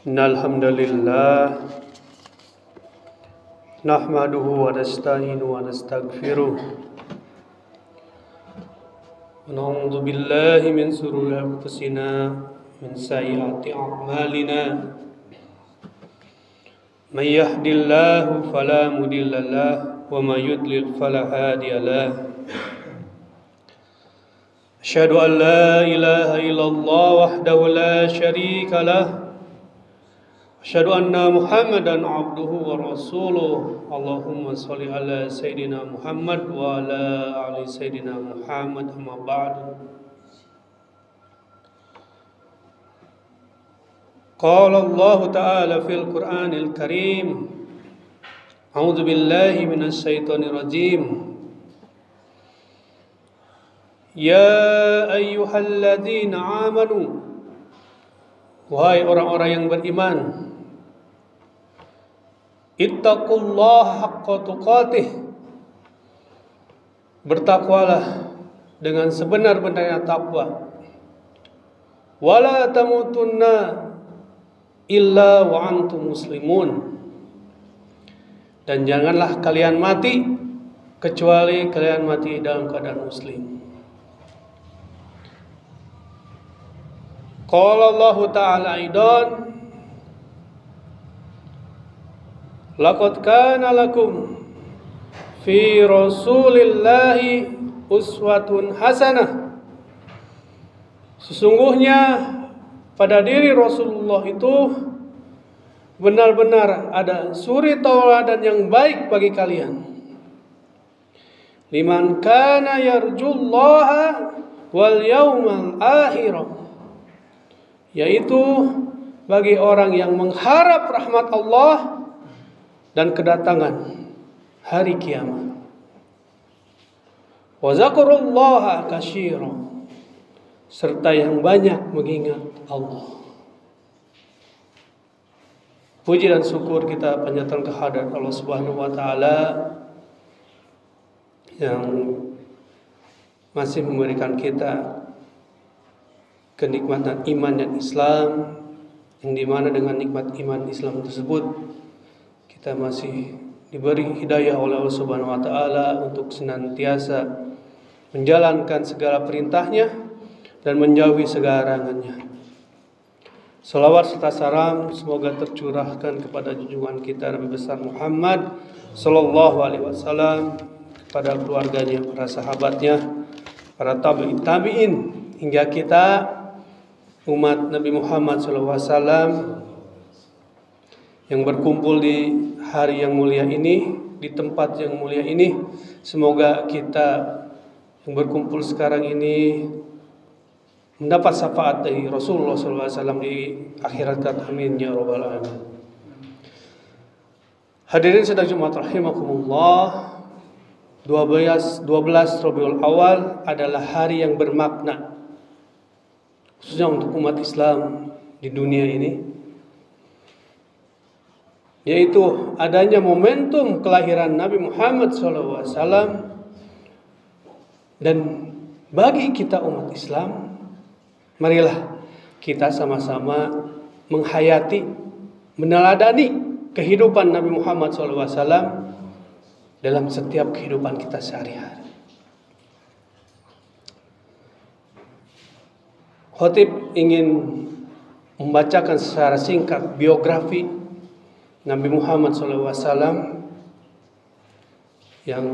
Innal hamdalillah nahmaduhu wa nasta'inu wa nastaghfiruh wa na'udzu billahi min shururi anfusina min sayyiati a'malina may yahdihillahu fala mudilla lahu wa may yudlil fala hadiya lahu asyhadu an la ilaha illallah wahdahu la syarika lahu asyhadu anna Muhammadan abduhu wa rasuluh. Allahumma sholli ala Sayyidina Muhammad wa ala ali Sayyidina Muhammad, amma ba'du. Qala Allah ta'ala fil Qur'anil Karim, a'udzu billahi minasy syaithanir rajim. Ya ayyuhalladzina amanu, wahai orang-orang yang beriman, ittaqullaha haqqa tuqatih, bertakwalah dengan sebenar-benarnya takwa. Wala tamutunna illa wa antum muslimun, dan janganlah kalian mati kecuali kalian mati dalam keadaan muslim. Qala Allah ta'ala aidan, laqad kana lakum fi rasulillahi uswatun hasanah. Sesungguhnya pada diri Rasulullah itu benar-benar ada suri tauladan yang baik bagi kalian. Liman kana yarjullaha wal yawmal akhir, yaitu bagi orang yang mengharap rahmat Allah dan kedatangan hari kiamat. Wa zakarullaha katsira, serta yang banyak mengingat Allah. Puji dan syukur kita panjatkan kehadirat Allah Subhanahu wa taala yang masih memberikan kita kenikmatan iman dan Islam, yang dimana dengan nikmat iman Islam tersebut kita masih diberi hidayah oleh Allah Subhanahu wa taala untuk senantiasa menjalankan segala perintahnya dan menjauhi segala larangannya. Salawat serta salam semoga tercurahkan kepada junjungan kita Nabi besar Muhammad sallallahu alaihi wasallam, kepada keluarganya, para sahabatnya, para tabi'in hingga kita umat Nabi Muhammad SAW yang berkumpul di hari yang mulia ini, di tempat yang mulia ini. Semoga kita yang berkumpul sekarang ini mendapat syafaat dari Rasulullah SAW di akhirat kelak. Amin ya rabbal alamin. Hadirin sidang Jumat rahimakumullah, 12 Rabiul Awal adalah hari yang bermakna, khususnya untuk umat Islam di dunia ini, yaitu adanya momentum kelahiran Nabi Muhammad SAW. Dan bagi kita umat Islam, marilah kita sama-sama menghayati, meneladani kehidupan Nabi Muhammad SAW dalam setiap kehidupan kita sehari-hari. Khatib ingin membacakan secara singkat biografi Nabi Muhammad SAW yang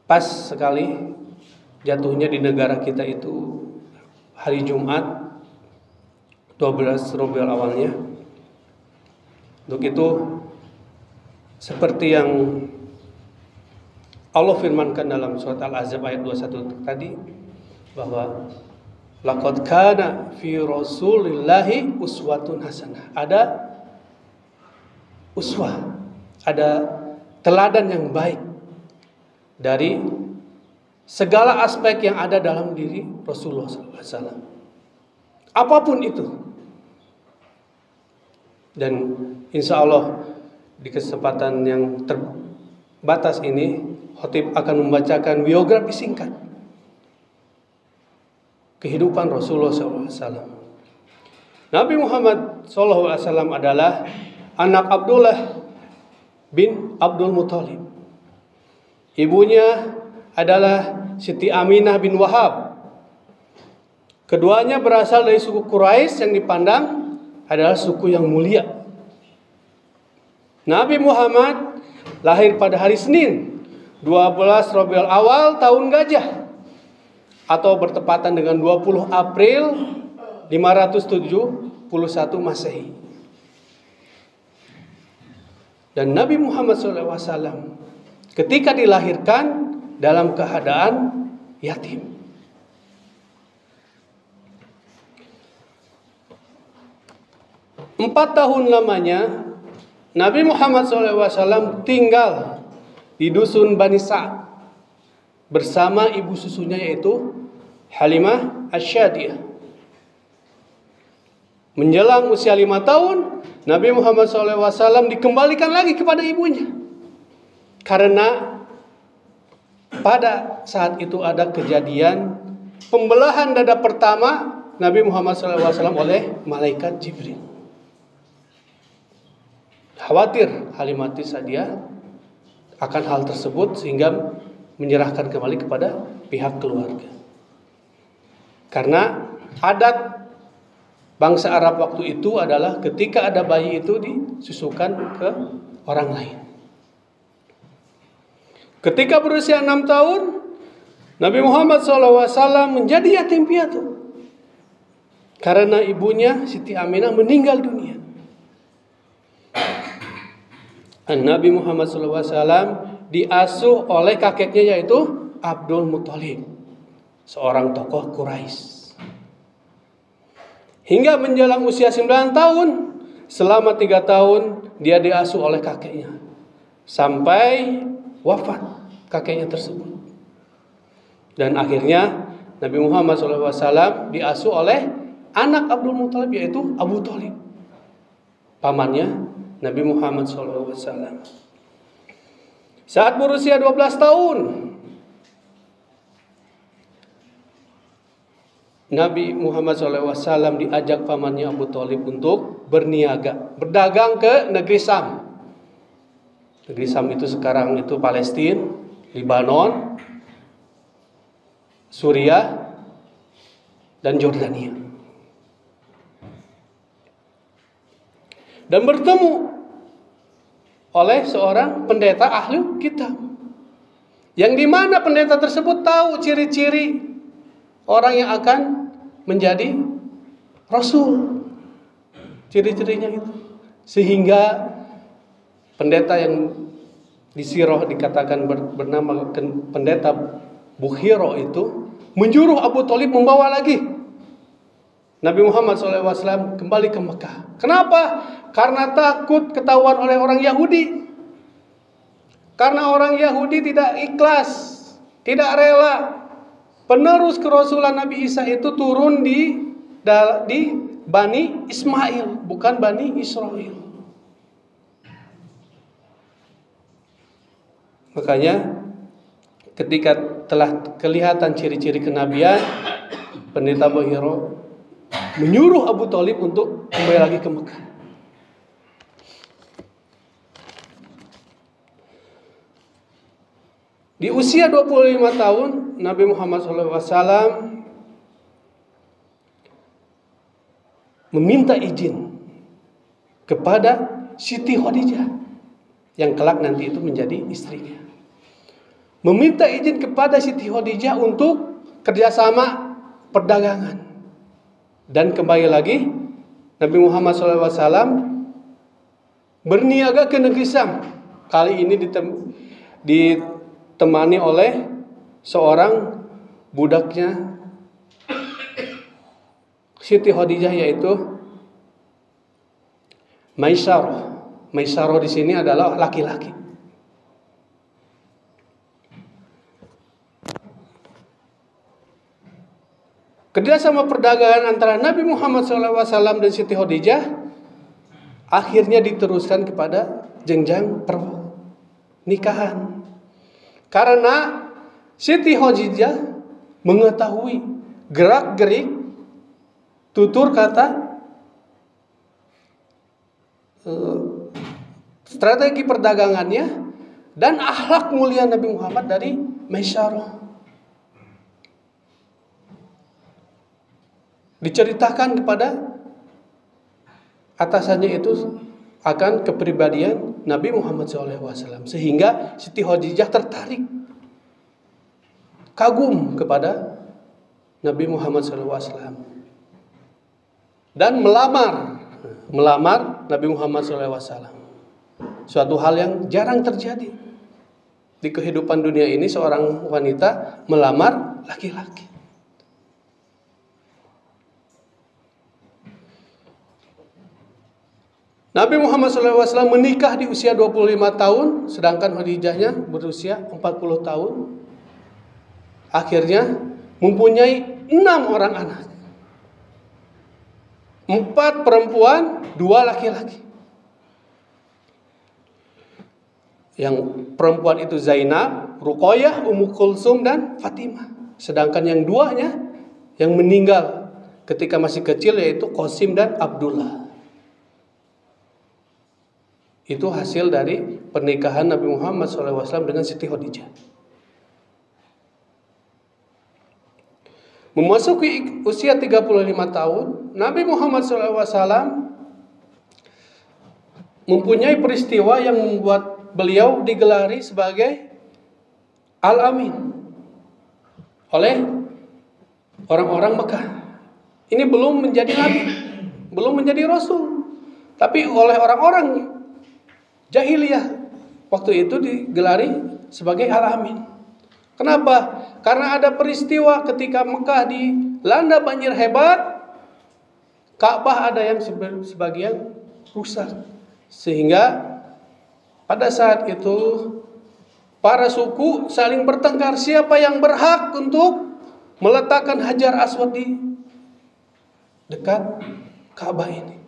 pas sekali jatuhnya di negara kita itu hari Jumat 12 Rabiul Awalnya. Untuk itu, seperti yang Allah firmankan dalam surat Al-Ahzab ayat 21 tadi, bahwa laqad kana fi rasulillahi uswatun hasanah. Ada uswah, ada teladan yang baik dari segala aspek yang ada dalam diri Rasulullah SAW, apapun itu. Dan insya Allah di kesempatan yang terbatas ini, khatib akan membacakan biografi singkat kehidupan Rasulullah SAW. Nabi Muhammad SAW adalah anak Abdullah bin Abdul Muthalib. Ibunya adalah Siti Aminah bin Wahab. Keduanya berasal dari suku Quraisy yang dipandang adalah suku yang mulia. Nabi Muhammad lahir pada hari Senin 12 Rabiul Awal tahun Gajah, atau bertepatan dengan 20 April 571 Masehi. Dan Nabi Muhammad SAW ketika dilahirkan dalam keadaan yatim. Empat tahun lamanya Nabi Muhammad SAW tinggal di dusun Bani Sa'd bersama ibu susunya yaitu Halimah Asy-Syadiyah. Menjelang usia 5 tahun, Nabi Muhammad SAW dikembalikan lagi kepada ibunya. Karena pada saat itu ada kejadian pembelahan dada pertama Nabi Muhammad SAW oleh malaikat Jibril. Khawatir Halimah Asy-Syadiyah akan hal tersebut sehingga menyerahkan kembali kepada pihak keluarga. Karena adat bangsa Arab waktu itu adalah ketika ada bayi itu disusukan ke orang lain. Ketika berusia 6 tahun, Nabi Muhammad SAW menjadi yatim piatu karena ibunya Siti Aminah meninggal dunia. Nabi Muhammad SAW diasuh oleh kakeknya yaitu Abdul Muthalib, seorang tokoh Quraisy. Hingga menjelang usia 9 tahun, selama 3 tahun dia diasuh oleh kakeknya sampai wafat kakeknya tersebut. Dan akhirnya Nabi Muhammad SAW diasuh oleh anak Abdul Muthalib yaitu Abu Thalib, pamannya Nabi Muhammad SAW. Saat berusia 12 tahun, Nabi Muhammad SAW diajak pamannya Abu Thalib untuk berniaga, berdagang ke negeri Sam. Negeri Sam itu sekarang itu Palestina, Lebanon, Suriah, dan Jordania. Dan bertemu oleh seorang pendeta ahli kitab, yang dimana pendeta tersebut tahu ciri-ciri orang yang akan menjadi rasul, ciri-cirinya itu, sehingga pendeta yang di Sirah dikatakan bernama pendeta Bukhiro itu menyuruh Abu Thalib membawa lagi Nabi Muhammad SAW kembali ke Mekah. Kenapa? Karena takut ketahuan oleh orang Yahudi. Karena orang Yahudi tidak ikhlas, tidak rela penerus kerasulan Nabi Isa itu turun di Bani Ismail, bukan Bani Israel. Makanya ketika telah kelihatan ciri-ciri kenabian, pendeta Bukhiro menyuruh Abu Thalib untuk kembali lagi ke Mekah. Di usia 25 tahun, Nabi Muhammad SAW meminta izin kepada Siti Khadijah yang kelak nanti itu menjadi istrinya. Meminta izin kepada Siti Khadijah untuk kerjasama perdagangan. Dan kembali lagi Nabi Muhammad SAW berniaga ke negeri Sam. Kali ini ditemani oleh seorang budaknya Siti Khadijah yaitu Maisarah. Maisarah di sini adalah laki-laki. Kerjasama perdagangan antara Nabi Muhammad SAW dan Siti Khadijah akhirnya diteruskan kepada jenjang pernikahan. Karena Siti Khadijah mengetahui gerak-gerik tutur kata strategi perdagangannya dan akhlak mulia Nabi Muhammad dari Maisyarah. Diceritakan kepada atasannya itu akan kepribadian Nabi Muhammad SAW, sehingga Siti Khadijah tertarik, kagum kepada Nabi Muhammad SAW dan melamar Nabi Muhammad SAW. Suatu hal yang jarang terjadi di kehidupan dunia ini, seorang wanita melamar laki-laki. Nabi Muhammad SAW menikah di usia 25 tahun, sedangkan Khadijahnya berusia 40 tahun. Akhirnya mempunyai 6 orang anak. 4 perempuan, 2 laki-laki. Yang perempuan itu Zainab, Ruqayyah, Ummu Kulsum, dan Fatimah. Sedangkan yang 2-nya yang meninggal ketika masih kecil yaitu Qasim dan Abdullah. Itu hasil dari pernikahan Nabi Muhammad SAW dengan Siti Khadijah. Memasuki usia 35 tahun, Nabi Muhammad SAW mempunyai peristiwa yang membuat beliau digelari sebagai Al-Amin oleh orang-orang Mekah. Ini belum menjadi Nabi, belum menjadi Rasul, tapi oleh orang-orang jahiliyah waktu itu digelari sebagai Al-Amin. Kenapa? Karena ada peristiwa ketika Mekah dilanda banjir hebat, Ka'bah ada yang sebagian rusak, sehingga pada saat itu para suku saling bertengkar siapa yang berhak untuk meletakkan Hajar Aswad di dekat Ka'bah ini.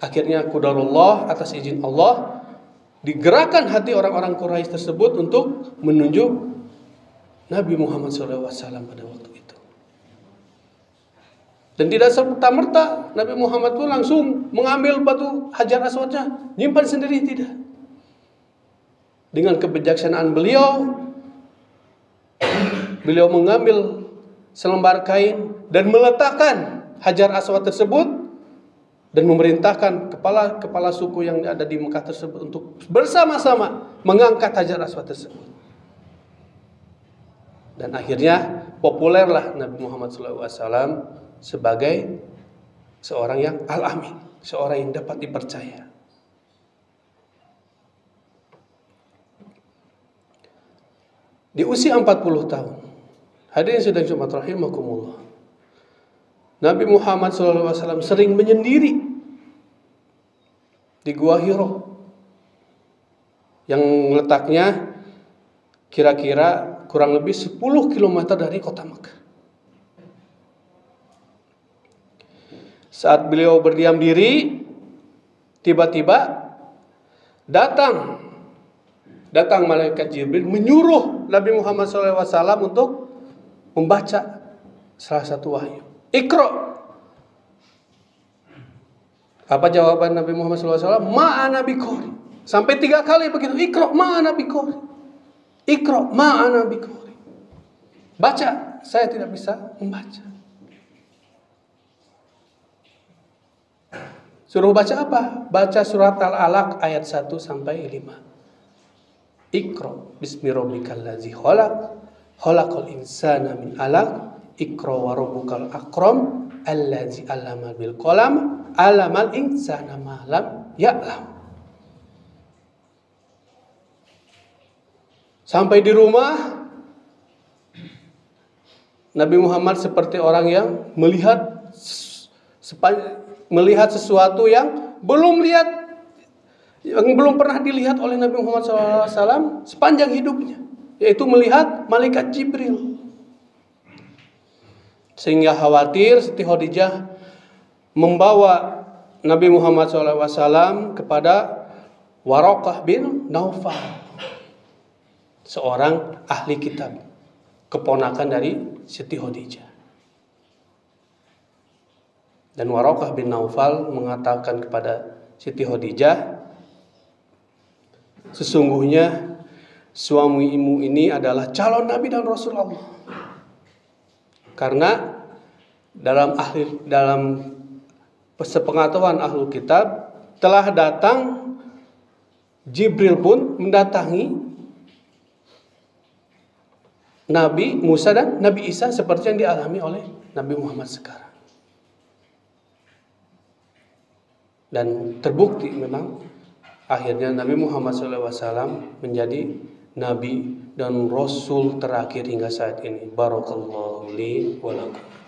Akhirnya qadarullah, atas izin Allah, digerakkan hati orang-orang Quraisy tersebut untuk menunjuk Nabi Muhammad SAW pada waktu itu. Dan tidak serta-merta Nabi Muhammad itu langsung mengambil batu Hajar Aswadnya, nyimpan sendiri, tidak. Dengan kebijaksanaan beliau mengambil selembar kain dan meletakkan Hajar Aswad tersebut, dan memerintahkan kepala suku yang ada di Mekah tersebut untuk bersama-sama mengangkat Hajar Aswad tersebut. Dan akhirnya populerlah Nabi Muhammad SAW sebagai seorang yang Al-Amin, seorang yang dapat dipercaya. Di usia 40 tahun, hadirin sidang Jumat rahimakumullah, Nabi Muhammad SAW sering menyendiri di Gua Hiro yang letaknya kira-kira kurang lebih 10 km dari kota Mekah. Saat beliau berdiam diri, tiba-tiba datang malaikat Jibril menyuruh Nabi Muhammad SAW untuk membaca salah satu wahyu. Iqra. Apa jawaban Nabi Muhammad SAW? Ma'ana biqari. Sampai 3 kali begitu. Iqra ma'ana biqari. Iqra ma'ana biqari. Baca, saya tidak bisa membaca. Suruh baca apa? Baca surat Al-Alaq ayat 1 sampai 5. Iqra bismi rabbikal ladzi khalaq. Khalaqal insana min 'alaq. Iqra wa rabbukal akram allazi 'allama bil qalam 'allamal insana ma lam ya'lam. Sampai di rumah, Nabi Muhammad seperti orang yang melihat sesuatu yang belum pernah dilihat oleh Nabi Muhammad SAW sepanjang hidupnya, yaitu melihat malaikat Jibril. Sehingga khawatir, Siti Khadijah membawa Nabi Muhammad SAW kepada Waraqah bin Naufal, seorang ahli kitab, keponakan dari Siti Khadijah. Dan Waraqah bin Naufal mengatakan kepada Siti Khadijah, sesungguhnya suamimu ini adalah calon Nabi dan Rasul Allah. Karena dalam sepengetahuan Ahlul Kitab telah datang Jibril pun mendatangi Nabi Musa dan Nabi Isa seperti yang dialami oleh Nabi Muhammad sekarang. Dan terbukti memang akhirnya Nabi Muhammad SAW menjadi Nabi dan Rasul terakhir hingga saat ini. Barakallahu li wa lakum.